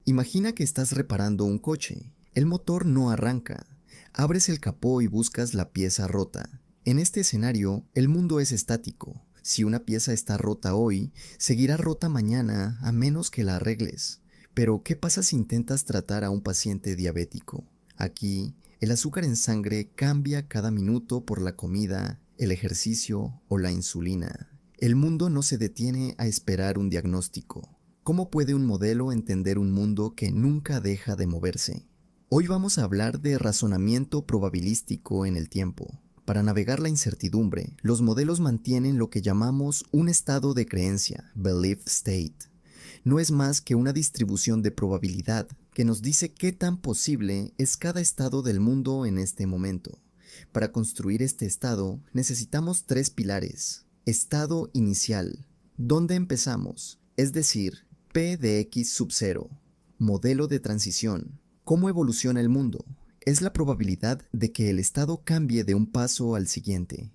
Imagina que estás reparando un coche. El motor no arranca. Abres el capó y buscas la pieza rota. En este escenario, el mundo es estático. Si una pieza está rota hoy, seguirá rota mañana a menos que la arregles. Pero, ¿qué pasa si intentas tratar a un paciente diabético? Aquí, el azúcar en sangre cambia cada minuto por la comida, el ejercicio o la insulina. El mundo no se detiene a esperar un diagnóstico. ¿Cómo puede un modelo entender un mundo que nunca deja de moverse? Hoy vamos a hablar de razonamiento probabilístico en el tiempo. Para navegar la incertidumbre, los modelos mantienen lo que llamamos un estado de creencia, belief state. No es más que una distribución de probabilidad que nos dice qué tan posible es cada estado del mundo en este momento. Para construir este estado necesitamos tres pilares. Estado inicial. ¿Dónde empezamos? Es decir, P de X sub 0. Modelo de transición. ¿Cómo evoluciona el mundo? Es la probabilidad de que el estado cambie de un paso al siguiente.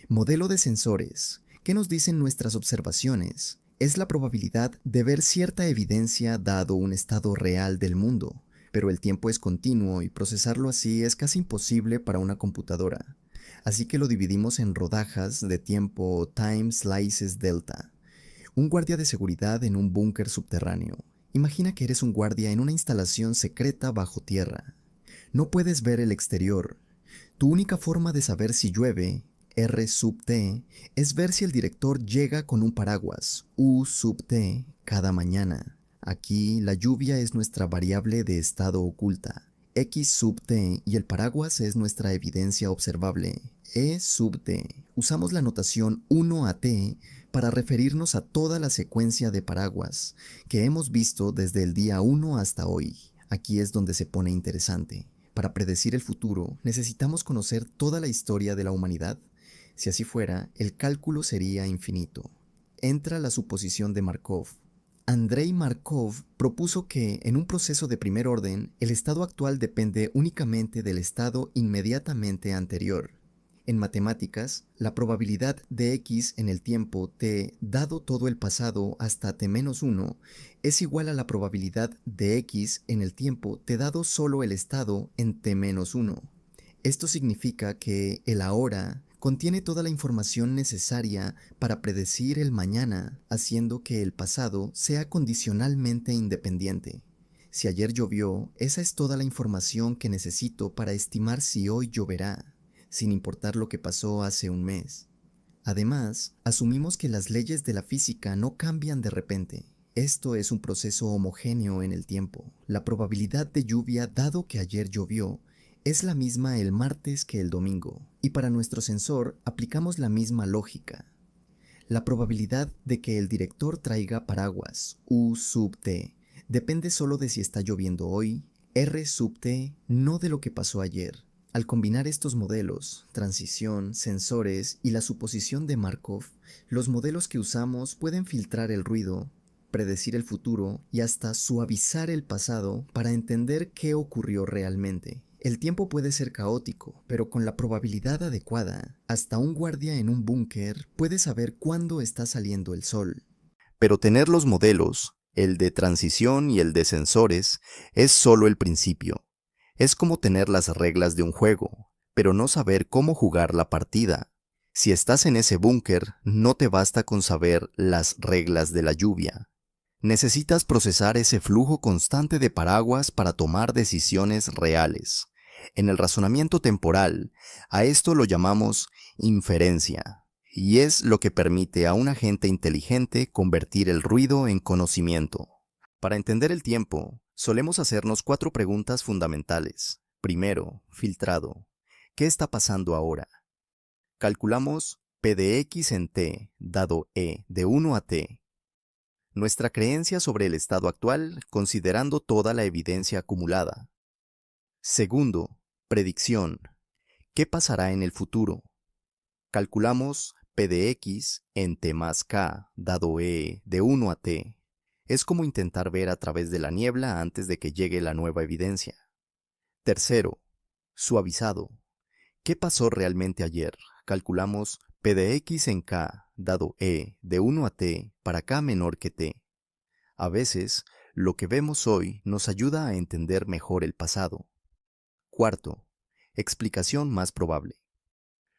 Modelo de sensores. ¿Qué nos dicen nuestras observaciones? Es la probabilidad de ver cierta evidencia dado un estado real del mundo, pero el tiempo es continuo y procesarlo así es casi imposible para una computadora. Así que lo dividimos en rodajas de tiempo time slices delta. Un guardia de seguridad en un búnker subterráneo. Imagina que eres un guardia en una instalación secreta bajo tierra. No puedes ver el exterior. Tu única forma de saber si llueve, R sub t, es ver si el director llega con un paraguas, U sub t, cada mañana. Aquí la lluvia es nuestra variable de estado oculta. X sub t y el paraguas es nuestra evidencia observable. E sub t. Usamos la notación 1 a t para referirnos a toda la secuencia de paraguas que hemos visto desde el día 1 hasta hoy. Aquí es donde se pone interesante. Para predecir el futuro, necesitamos conocer toda la historia de la humanidad. Si así fuera, el cálculo sería infinito. Entra la suposición de Markov. Andrei Markov propuso que, en un proceso de primer orden, el estado actual depende únicamente del estado inmediatamente anterior. En matemáticas, la probabilidad de x en el tiempo t dado todo el pasado hasta t-1 es igual a la probabilidad de x en el tiempo t dado solo el estado en t-1. Esto significa que el ahora contiene toda la información necesaria para predecir el mañana, haciendo que el pasado sea condicionalmente independiente. Si ayer llovió, esa es toda la información que necesito para estimar si hoy lloverá, sin importar lo que pasó hace un mes. Además, asumimos que las leyes de la física no cambian de repente. Esto es un proceso homogéneo en el tiempo. La probabilidad de lluvia, dado que ayer llovió, es la misma el martes que el domingo, y para nuestro sensor aplicamos la misma lógica. La probabilidad de que el director traiga paraguas, U sub t, depende solo de si está lloviendo hoy, R sub t, no de lo que pasó ayer. Al combinar estos modelos, transición, sensores y la suposición de Markov, los modelos que usamos pueden filtrar el ruido, predecir el futuro y hasta suavizar el pasado para entender qué ocurrió realmente. El tiempo puede ser caótico, pero con la probabilidad adecuada, hasta un guardia en un búnker puede saber cuándo está saliendo el sol. Pero tener los modelos, el de transición y el de sensores, es solo el principio. Es como tener las reglas de un juego, pero no saber cómo jugar la partida. Si estás en ese búnker, no te basta con saber las reglas de la lluvia. Necesitas procesar ese flujo constante de paraguas para tomar decisiones reales. En el razonamiento temporal, a esto lo llamamos inferencia, y es lo que permite a un agente inteligente convertir el ruido en conocimiento. Para entender el tiempo, solemos hacernos cuatro preguntas fundamentales. Primero, filtrado. ¿Qué está pasando ahora? Calculamos P de X en T, dado E de 1 a T. Nuestra creencia sobre el estado actual, considerando toda la evidencia acumulada. Segundo, predicción. ¿Qué pasará en el futuro? Calculamos P de X en T más K, dado E de 1 a T. Es como intentar ver a través de la niebla antes de que llegue la nueva evidencia. Tercero, suavizado. ¿Qué pasó realmente ayer? Calculamos P de X en K, dado E de 1 a T para K menor que T. A veces, Lo que vemos hoy nos ayuda a entender mejor el pasado. Cuarto, explicación más probable.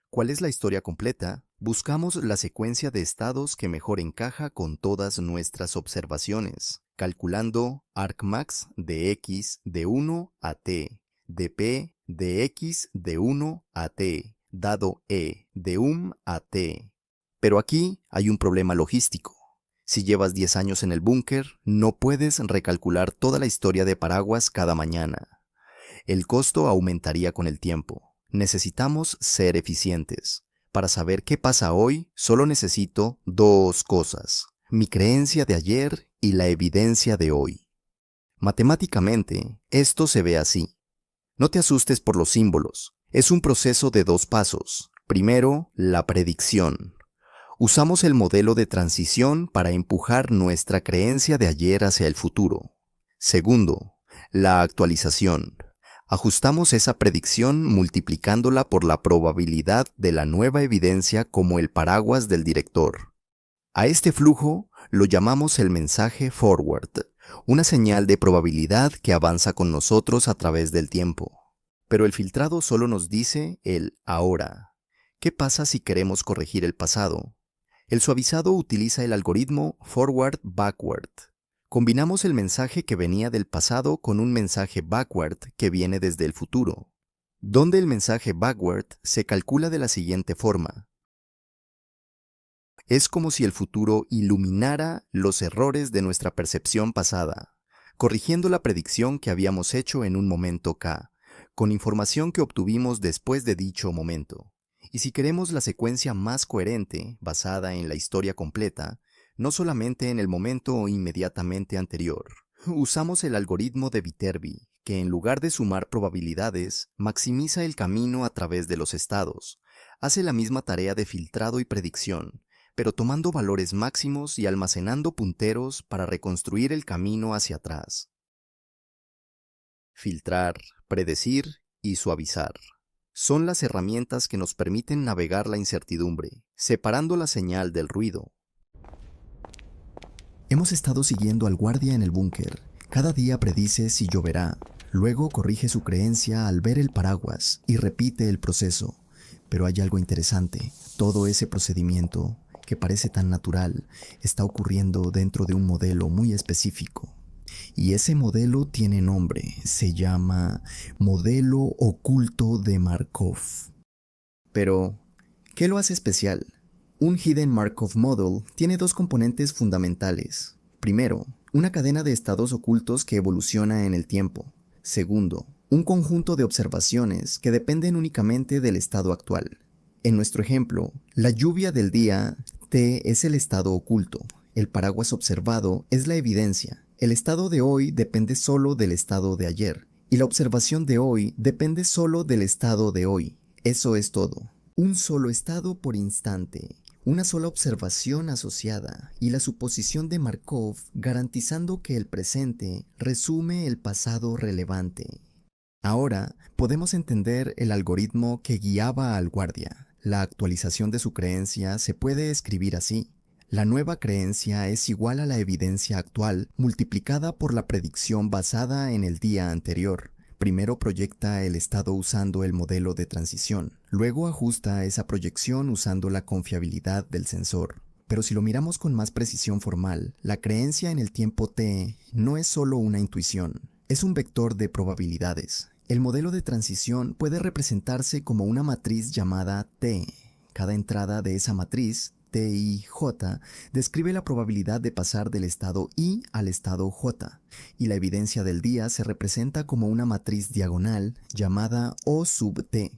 ¿Cuál es la historia completa? Buscamos la secuencia de estados que mejor encaja con todas nuestras observaciones, calculando arcmax de x de 1 a t, de p de x de 1 a t, dado e de a t. Pero aquí hay un problema logístico. Si llevas 10 años en el búnker, no puedes recalcular toda la historia de Paraguas cada mañana. El costo aumentaría con el tiempo. Necesitamos ser eficientes. Para saber qué pasa hoy, solo necesito dos cosas: mi creencia de ayer y la evidencia de hoy. Matemáticamente, esto se ve así. No te asustes por los símbolos. Es un proceso de dos pasos. Primero, la predicción. Usamos el modelo de transición para empujar nuestra creencia de ayer hacia el futuro. Segundo, la actualización. Ajustamos esa predicción multiplicándola por la probabilidad de la nueva evidencia como el paraguas del director. A este flujo lo llamamos el mensaje forward, una señal de probabilidad que avanza con nosotros a través del tiempo. Pero el filtrado solo nos dice el ahora. ¿Qué pasa si queremos corregir el pasado? El suavizado utiliza el algoritmo forward-backward. Combinamos el mensaje que venía del pasado con un mensaje backward que viene desde el futuro, donde el mensaje backward se calcula de la siguiente forma. Es como si el futuro iluminara los errores de nuestra percepción pasada, corrigiendo la predicción que habíamos hecho en un momento K, con información que obtuvimos después de dicho momento. Y si queremos la secuencia más coherente, basada en la historia completa, no solamente en el momento inmediatamente anterior, usamos el algoritmo de Viterbi, que en lugar de sumar probabilidades, maximiza el camino a través de los estados. Hace la misma tarea de filtrado y predicción, pero tomando valores máximos y almacenando punteros para reconstruir el camino hacia atrás. Filtrar, predecir y suavizar son las herramientas que nos permiten navegar la incertidumbre, separando la señal del ruido. Hemos estado siguiendo al guardia en el búnker. Cada día predice si lloverá, luego corrige su creencia al ver el paraguas y repite el proceso. Pero hay algo interesante: todo ese procedimiento, que parece tan natural, está ocurriendo dentro de un modelo muy específico. Y ese modelo tiene nombre, se llama Modelo Oculto de Markov. Pero, ¿qué lo hace especial? Un Hidden Markov Model tiene dos componentes fundamentales. Primero, una cadena de estados ocultos que evoluciona en el tiempo. Segundo, un conjunto de observaciones que dependen únicamente del estado actual. En nuestro ejemplo, la lluvia del día T es el estado oculto, el paraguas observado es la evidencia. El estado de hoy depende solo del estado de ayer, y la observación de hoy depende solo del estado de hoy. Eso es todo. Un solo estado por instante, una sola observación asociada, y la suposición de Markov garantizando que el presente resume el pasado relevante. Ahora podemos entender el algoritmo que guiaba al guardia. La actualización de su creencia se puede escribir así. La nueva creencia es igual a la evidencia actual multiplicada por la predicción basada en el día anterior. Primero proyecta el estado usando el modelo de transición, luego ajusta esa proyección usando la confiabilidad del sensor. Pero si lo miramos con más precisión formal, la creencia en el tiempo t no es solo una intuición, es un vector de probabilidades. El modelo de transición puede representarse como una matriz llamada t. Cada entrada de esa matriz, T y J, describe la probabilidad de pasar del estado I al estado J, y la evidencia del día se representa como una matriz diagonal llamada O sub T.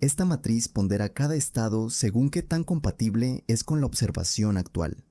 Esta matriz pondera cada estado según qué tan compatible es con la observación actual.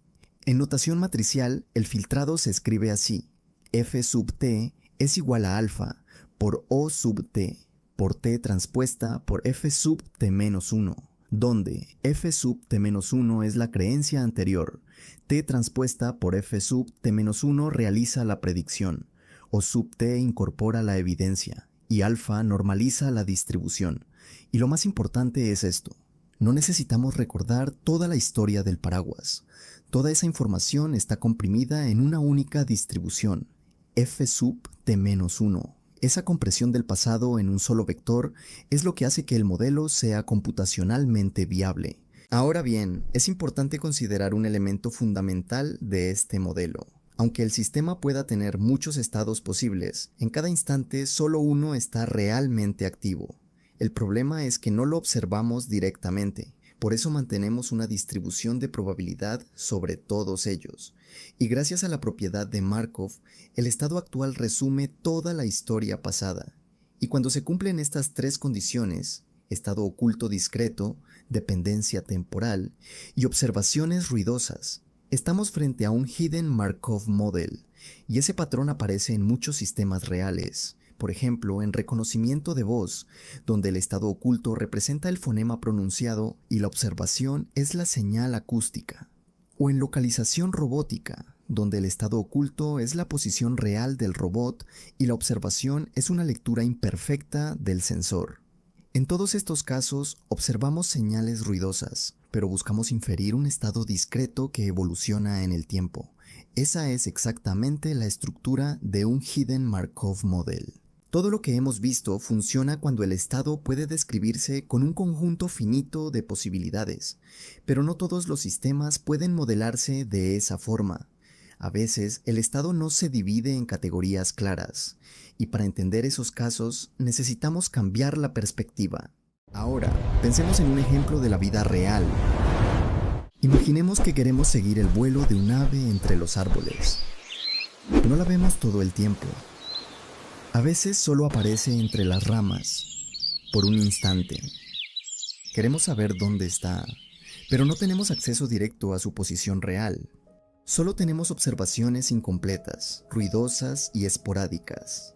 En notación matricial, el filtrado se escribe así: F sub T es igual a alfa por O sub T, por T transpuesta por F sub T menos 1. Donde F sub T-1 es la creencia anterior, T transpuesta por F sub T-1 realiza la predicción, O sub T incorpora la evidencia, y alfa normaliza la distribución. Y lo más importante es esto: no necesitamos recordar toda la historia del paraguas. Toda esa información está comprimida en una única distribución. f sub t-1. Esa compresión del pasado en un solo vector es lo que hace que el modelo sea computacionalmente viable. Ahora bien, es importante considerar un elemento fundamental de este modelo. Aunque el sistema pueda tener muchos estados posibles, en cada instante solo uno está realmente activo. El problema es que no lo observamos directamente, por eso mantenemos una distribución de probabilidad sobre todos ellos. Y gracias a la propiedad de Markov, el estado actual resume toda la historia pasada. Y cuando se cumplen estas tres condiciones, estado oculto discreto, dependencia temporal y observaciones ruidosas, estamos frente a un Hidden Markov Model, y ese patrón aparece en muchos sistemas reales. Por ejemplo, en reconocimiento de voz, donde el estado oculto representa el fonema pronunciado y la observación es la señal acústica. O en localización robótica, donde el estado oculto es la posición real del robot y la observación es una lectura imperfecta del sensor. En todos estos casos observamos señales ruidosas, pero buscamos inferir un estado discreto que evoluciona en el tiempo. Esa es exactamente la estructura de un Hidden Markov Model. Todo lo que hemos visto funciona cuando el estado puede describirse con un conjunto finito de posibilidades, pero no todos los sistemas pueden modelarse de esa forma. A veces el estado no se divide en categorías claras, y para entender esos casos necesitamos cambiar la perspectiva. Ahora, pensemos en un ejemplo de la vida real. Imaginemos que queremos seguir el vuelo de un ave entre los árboles. No la vemos todo el tiempo. A veces solo aparece entre las ramas, por un instante. Queremos saber dónde está, pero no tenemos acceso directo a su posición real. Solo tenemos observaciones incompletas, ruidosas y esporádicas.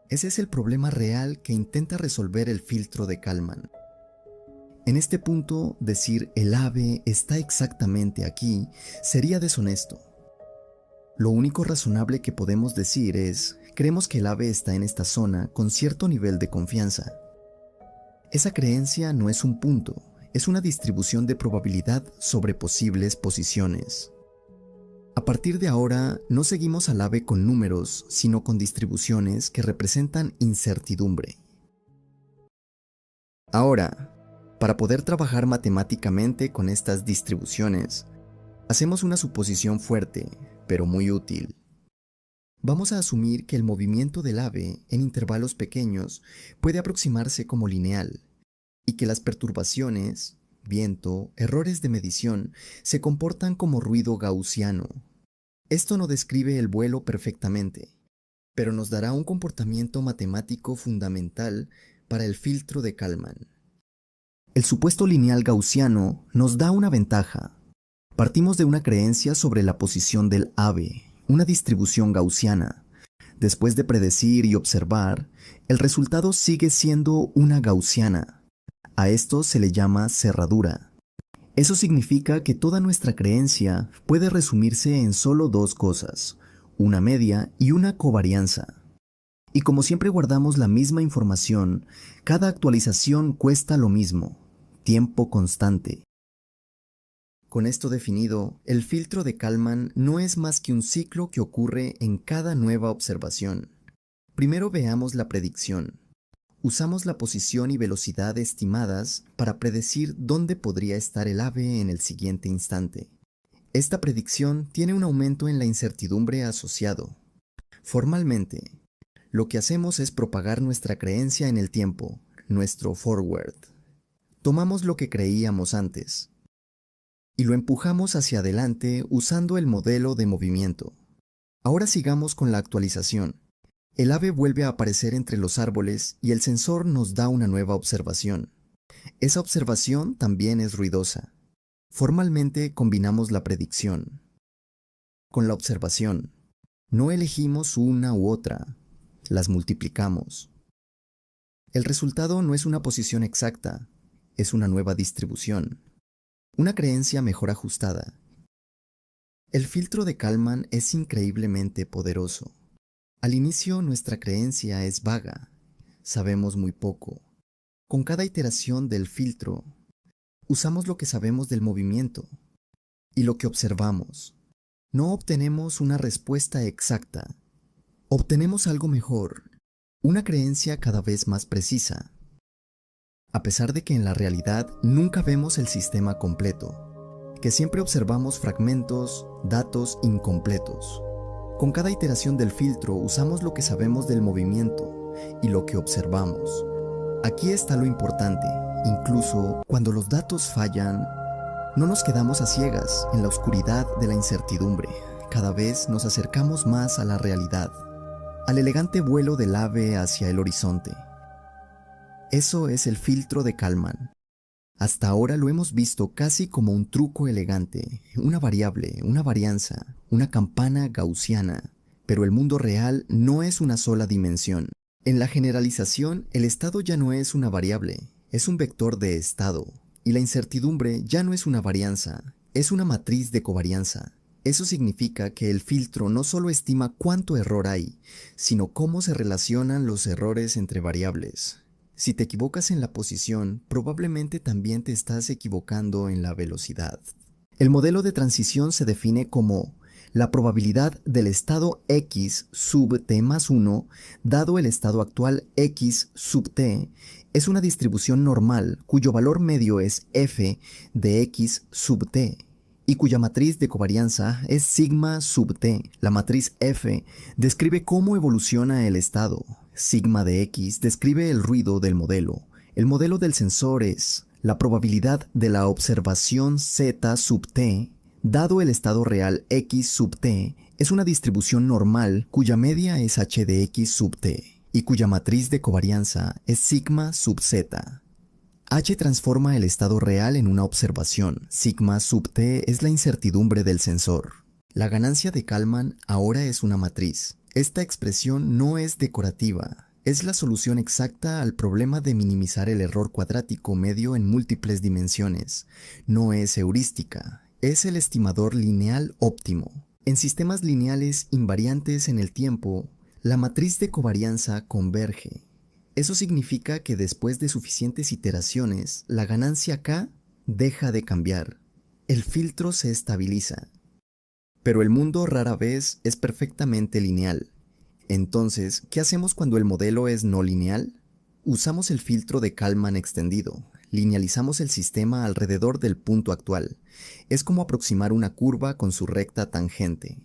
Ese es el problema real que intenta resolver el filtro de Kalman. En este punto, decir el ave está exactamente aquí sería deshonesto. Lo único razonable que podemos decir es, creemos que el ave está en esta zona con cierto nivel de confianza. Esa creencia no es un punto, es una distribución de probabilidad sobre posibles posiciones. A partir de ahora, no seguimos al ave con números, sino con distribuciones que representan incertidumbre. Ahora, para poder trabajar matemáticamente con estas distribuciones, hacemos una suposición fuerte, pero muy útil. Vamos a asumir que el movimiento del ave en intervalos pequeños puede aproximarse como lineal, y que las perturbaciones, viento, errores de medición, se comportan como ruido gaussiano. Esto no describe el vuelo perfectamente, pero nos dará un comportamiento matemático fundamental para el filtro de Kalman. El supuesto lineal gaussiano nos da una ventaja. Partimos de una creencia sobre la posición del ave, una distribución gaussiana. Después de predecir y observar, el resultado sigue siendo una gaussiana. A esto se le llama cerradura. Eso significa que toda nuestra creencia puede resumirse en solo dos cosas, una media y una covarianza. Y como siempre guardamos la misma información, cada actualización cuesta lo mismo, tiempo constante. Con esto definido, el filtro de Kalman no es más que un ciclo que ocurre en cada nueva observación. Primero veamos la predicción. Usamos la posición y velocidad estimadas para predecir dónde podría estar el ave en el siguiente instante. Esta predicción tiene un aumento en la incertidumbre asociado. Formalmente, lo que hacemos es propagar nuestra creencia en el tiempo, nuestro forward. Tomamos lo que creíamos antes y lo empujamos hacia adelante usando el modelo de movimiento. Ahora sigamos con la actualización. El ave vuelve a aparecer entre los árboles y el sensor nos da una nueva observación. Esa observación también es ruidosa. Formalmente combinamos la predicción con la observación. No elegimos una u otra, las multiplicamos. El resultado no es una posición exacta, es una nueva distribución, una creencia mejor ajustada. El filtro de Kalman es increíblemente poderoso. Al inicio nuestra creencia es vaga, sabemos muy poco. Con cada iteración del filtro, usamos lo que sabemos del movimiento y lo que observamos. No obtenemos una respuesta exacta, obtenemos algo mejor, una creencia cada vez más precisa, a pesar de que en la realidad nunca vemos el sistema completo, que siempre observamos fragmentos, datos incompletos. Con cada iteración del filtro usamos lo que sabemos del movimiento y lo que observamos. Aquí está lo importante, incluso cuando los datos fallan, no nos quedamos a ciegas en la oscuridad de la incertidumbre. Cada vez nos acercamos más a la realidad, al elegante vuelo del ave hacia el horizonte. Eso es el filtro de Kalman. Hasta ahora lo hemos visto casi como un truco elegante, una variable, una varianza, una campana gaussiana, pero el mundo real no es una sola dimensión. En la generalización, el estado ya no es una variable, es un vector de estado, y la incertidumbre ya no es una varianza, es una matriz de covarianza. Eso significa que el filtro no solo estima cuánto error hay, sino cómo se relacionan los errores entre variables. Si te equivocas en la posición, probablemente también te estás equivocando en la velocidad. El modelo de transición se define como la probabilidad del estado x sub t más 1 dado el estado actual x sub t es una distribución normal cuyo valor medio es f de x sub t y cuya matriz de covarianza es sigma sub t. La matriz F describe cómo evoluciona el estado. Sigma de x describe el ruido del modelo. El modelo del sensor es la probabilidad de la observación z sub t, dado el estado real x sub t, es una distribución normal cuya media es h de x sub t y cuya matriz de covarianza es sigma sub z. H transforma el estado real en una observación. Sigma sub t es la incertidumbre del sensor. La ganancia de Kalman ahora es una matriz. Esta expresión no es decorativa. Es la solución exacta al problema de minimizar el error cuadrático medio en múltiples dimensiones. No es heurística. Es el estimador lineal óptimo. En sistemas lineales invariantes en el tiempo, la matriz de covarianza converge. Eso significa que después de suficientes iteraciones, la ganancia K deja de cambiar. El filtro se estabiliza. Pero el mundo rara vez es perfectamente lineal. Entonces, ¿qué hacemos cuando el modelo es no lineal? Usamos el filtro de Kalman extendido. Linealizamos el sistema alrededor del punto actual. Es como aproximar una curva con su recta tangente.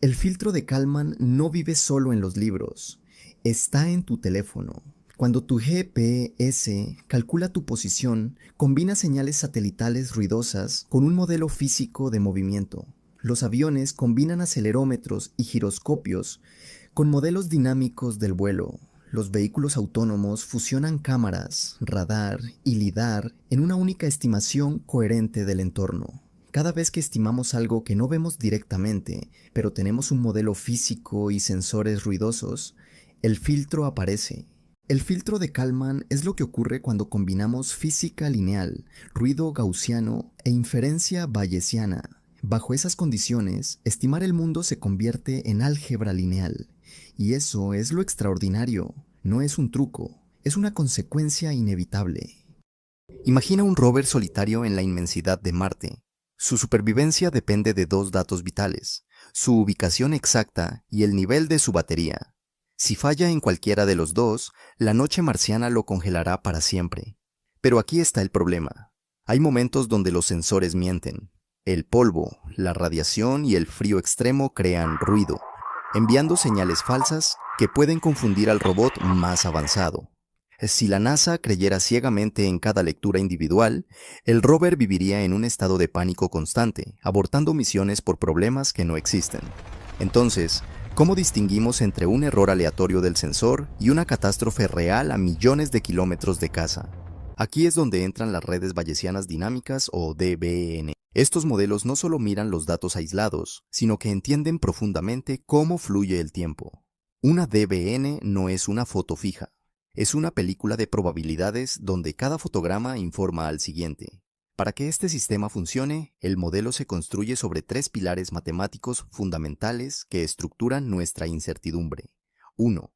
El filtro de Kalman no vive solo en los libros. Está en tu teléfono. Cuando tu GPS calcula tu posición, combina señales satelitales ruidosas con un modelo físico de movimiento. Los aviones combinan acelerómetros y giroscopios con modelos dinámicos del vuelo. Los vehículos autónomos fusionan cámaras, radar y lidar en una única estimación coherente del entorno. Cada vez que estimamos algo que no vemos directamente, pero tenemos un modelo físico y sensores ruidosos, el filtro aparece. El filtro de Kalman es lo que ocurre cuando combinamos física lineal, ruido gaussiano e inferencia bayesiana. Bajo esas condiciones, estimar el mundo se convierte en álgebra lineal. Y eso es lo extraordinario. No es un truco, es una consecuencia inevitable. Imagina un rover solitario en la inmensidad de Marte. Su supervivencia depende de dos datos vitales, su ubicación exacta y el nivel de su batería. Si falla en cualquiera de los dos, la noche marciana lo congelará para siempre. Pero aquí está el problema. Hay momentos donde los sensores mienten. El polvo, la radiación y el frío extremo crean ruido, enviando señales falsas que pueden confundir al robot más avanzado. Si la NASA creyera ciegamente en cada lectura individual, el rover viviría en un estado de pánico constante, abortando misiones por problemas que no existen. Entonces, ¿cómo distinguimos entre un error aleatorio del sensor y una catástrofe real a millones de kilómetros de casa? Aquí es donde entran las redes bayesianas dinámicas o DBN. Estos modelos no solo miran los datos aislados, sino que entienden profundamente cómo fluye el tiempo. Una DBN no es una foto fija. Es una película de probabilidades donde cada fotograma informa al siguiente. Para que este sistema funcione, el modelo se construye sobre tres pilares matemáticos fundamentales que estructuran nuestra incertidumbre. 1.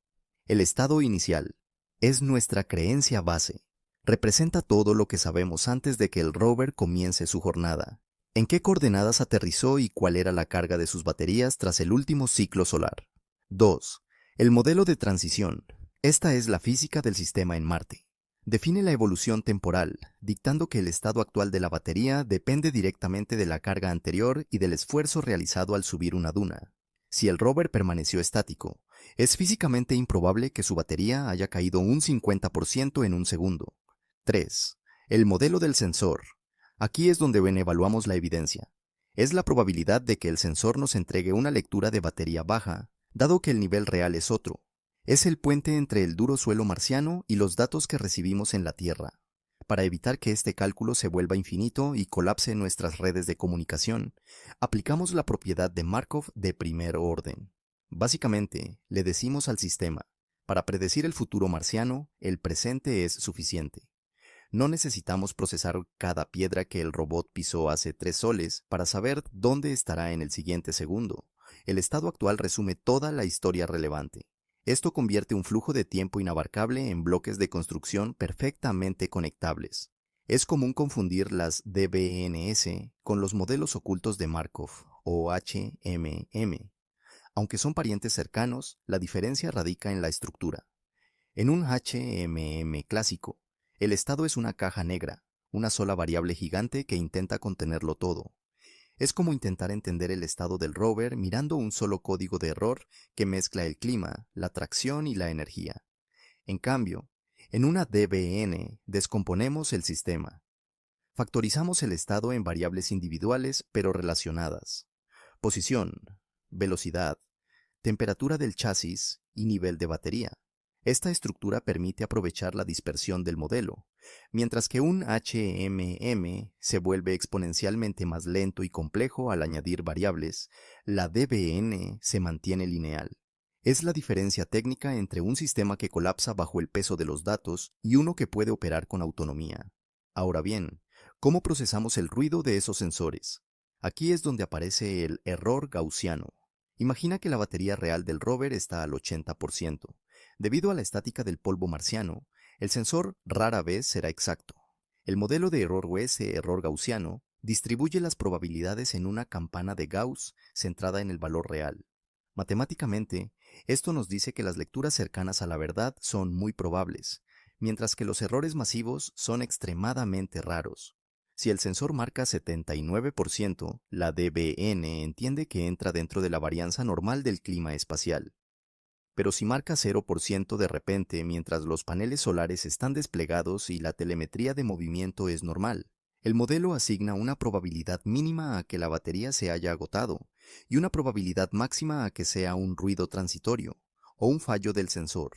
El estado inicial. Es nuestra creencia base. Representa todo lo que sabemos antes de que el rover comience su jornada. ¿En qué coordenadas aterrizó y cuál era la carga de sus baterías tras el último ciclo solar? 2. El modelo de transición. Esta es la física del sistema en Marte. Define la evolución temporal, dictando que el estado actual de la batería depende directamente de la carga anterior y del esfuerzo realizado al subir una duna. Si el rover permaneció estático, es físicamente improbable que su batería haya caído un 50% en un segundo. 3. El modelo del sensor. Aquí es donde evaluamos la evidencia. Es la probabilidad de que el sensor nos entregue una lectura de batería baja, dado que el nivel real es otro. Es el puente entre el duro suelo marciano y los datos que recibimos en la Tierra. Para evitar que este cálculo se vuelva infinito y colapse nuestras redes de comunicación, aplicamos la propiedad de Markov de primer orden. Básicamente, le decimos al sistema, para predecir el futuro marciano, el presente es suficiente. No necesitamos procesar cada piedra que el robot pisó hace 3 soles para saber dónde estará en el siguiente segundo. El estado actual resume toda la historia relevante. Esto convierte un flujo de tiempo inabarcable en bloques de construcción perfectamente conectables. Es común confundir las DBNS con los modelos ocultos de Markov, o HMM. Aunque son parientes cercanos, la diferencia radica en la estructura. En un HMM clásico, el estado es una caja negra, una sola variable gigante que intenta contenerlo todo. Es como intentar entender el estado del rover mirando un solo código de error que mezcla el clima, la tracción y la energía. En cambio, en una DBN descomponemos el sistema. Factorizamos el estado en variables individuales pero relacionadas. Posición, velocidad, temperatura del chasis y nivel de batería. Esta estructura permite aprovechar la dispersión del modelo, mientras que un HMM se vuelve exponencialmente más lento y complejo al añadir variables, la DBN se mantiene lineal. Es la diferencia técnica entre un sistema que colapsa bajo el peso de los datos y uno que puede operar con autonomía. Ahora bien, ¿cómo procesamos el ruido de esos sensores? Aquí es donde aparece el error gaussiano. Imagina que la batería real del rover está al 80%. Debido a la estática del polvo marciano, el sensor rara vez será exacto. El modelo de error o ese error gaussiano distribuye las probabilidades en una campana de Gauss centrada en el valor real. Matemáticamente, esto nos dice que las lecturas cercanas a la verdad son muy probables, mientras que los errores masivos son extremadamente raros. Si el sensor marca 79%, la DBN entiende que entra dentro de la varianza normal del clima espacial. Pero si marca 0% de repente mientras los paneles solares están desplegados y la telemetría de movimiento es normal, el modelo asigna una probabilidad mínima a que la batería se haya agotado y una probabilidad máxima a que sea un ruido transitorio o un fallo del sensor.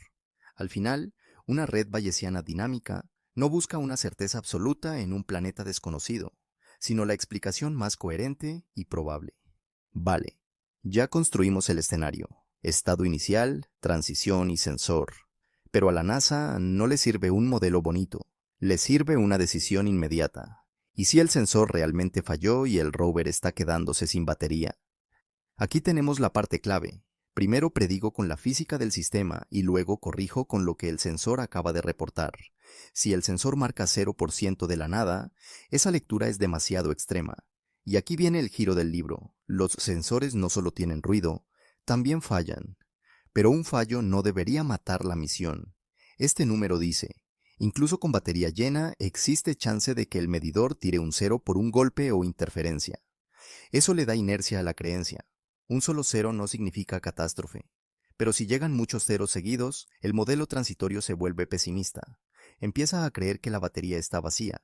Al final, una red bayesiana dinámica no busca una certeza absoluta en un planeta desconocido, sino la explicación más coherente y probable. Vale, ya construimos el escenario. Estado inicial, transición y sensor. Pero a la NASA no le sirve un modelo bonito, le sirve una decisión inmediata. ¿Y si el sensor realmente falló y el rover está quedándose sin batería? Aquí tenemos la parte clave. Primero predigo con la física del sistema y luego corrijo con lo que el sensor acaba de reportar. Si el sensor marca 0% de la nada, esa lectura es demasiado extrema. Y aquí viene el giro del libro. Los sensores no solo tienen ruido, también fallan. Pero un fallo no debería matar la misión. Este número dice, incluso con batería llena existe chance de que el medidor tire un 0 por un golpe o interferencia. Eso le da inercia a la creencia. Un solo 0 no significa catástrofe. Pero si llegan muchos ceros seguidos, el modelo transitorio se vuelve pesimista. Empieza a creer que la batería está vacía.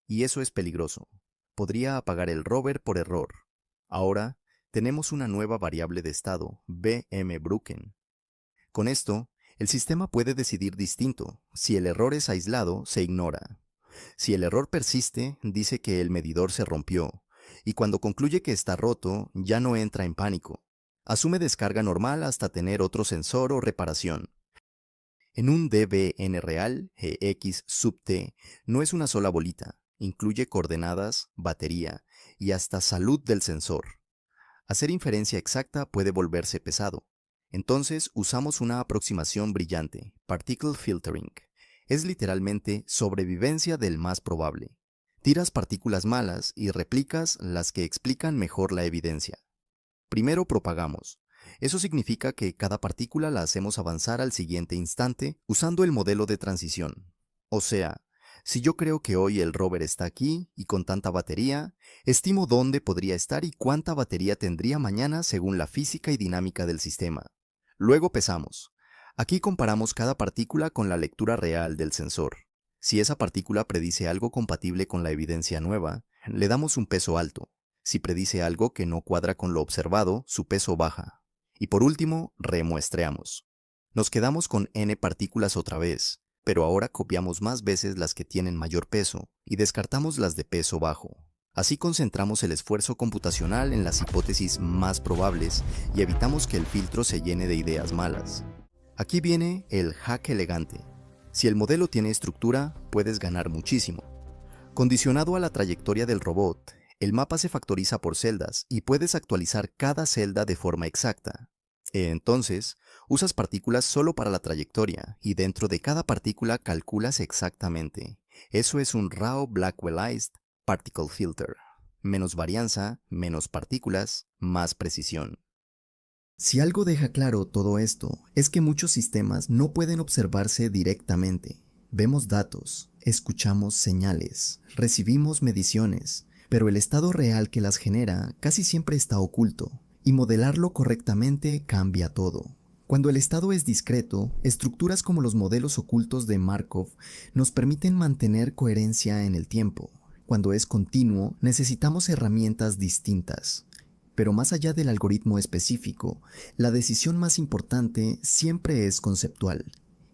Y eso es peligroso. Podría apagar el rover por error. Ahora, tenemos una nueva variable de estado, BM Brooken. Con esto, el sistema puede decidir distinto. Si el error es aislado, se ignora. Si el error persiste, dice que el medidor se rompió, y cuando concluye que está roto, ya no entra en pánico. Asume descarga normal hasta tener otro sensor o reparación. En un DBN real, X sub t no es una sola bolita, incluye coordenadas, batería y hasta salud del sensor. Hacer inferencia exacta puede volverse pesado. Entonces usamos una aproximación brillante, particle filtering. Es literalmente sobrevivencia del más probable. Tiras partículas malas y replicas las que explican mejor la evidencia. Primero propagamos. Eso significa que cada partícula la hacemos avanzar al siguiente instante usando el modelo de transición. O sea, si yo creo que hoy el rover está aquí y con tanta batería, estimo dónde podría estar y cuánta batería tendría mañana según la física y dinámica del sistema. Luego pesamos. Aquí comparamos cada partícula con la lectura real del sensor. Si esa partícula predice algo compatible con la evidencia nueva, le damos un peso alto. Si predice algo que no cuadra con lo observado, su peso baja. Y por último, remuestreamos. Nos quedamos con n partículas otra vez, pero ahora copiamos más veces las que tienen mayor peso y descartamos las de peso bajo. Así concentramos el esfuerzo computacional en las hipótesis más probables y evitamos que el filtro se llene de ideas malas. Aquí viene el hack elegante. Si el modelo tiene estructura, puedes ganar muchísimo. Condicionado a la trayectoria del robot, el mapa se factoriza por celdas y puedes actualizar cada celda de forma exacta. Entonces, usas partículas solo para la trayectoria y dentro de cada partícula calculas exactamente. Eso es un Rao-Blackwellized Particle Filter. Menos varianza, menos partículas, más precisión. Si algo deja claro todo esto, es que muchos sistemas no pueden observarse directamente. Vemos datos, escuchamos señales, recibimos mediciones, pero el estado real que las genera casi siempre está oculto, y modelarlo correctamente cambia todo. Cuando el estado es discreto, estructuras como los modelos ocultos de Markov nos permiten mantener coherencia en el tiempo. Cuando es continuo, necesitamos herramientas distintas. Pero más allá del algoritmo específico, la decisión más importante siempre es conceptual.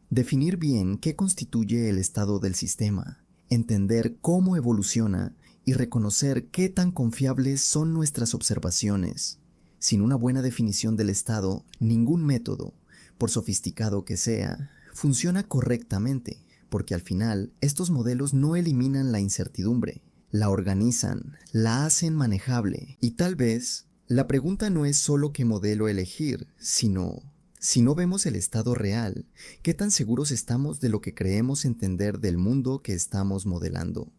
Definir bien qué constituye el estado del sistema, entender cómo evoluciona y reconocer qué tan confiables son nuestras observaciones. Sin una buena definición del estado, ningún método, por sofisticado que sea, funciona correctamente, porque al final estos modelos no eliminan la incertidumbre, la organizan, la hacen manejable y tal vez la pregunta no es solo qué modelo elegir, sino, si no vemos el estado real, ¿qué tan seguros estamos de lo que creemos entender del mundo que estamos modelando?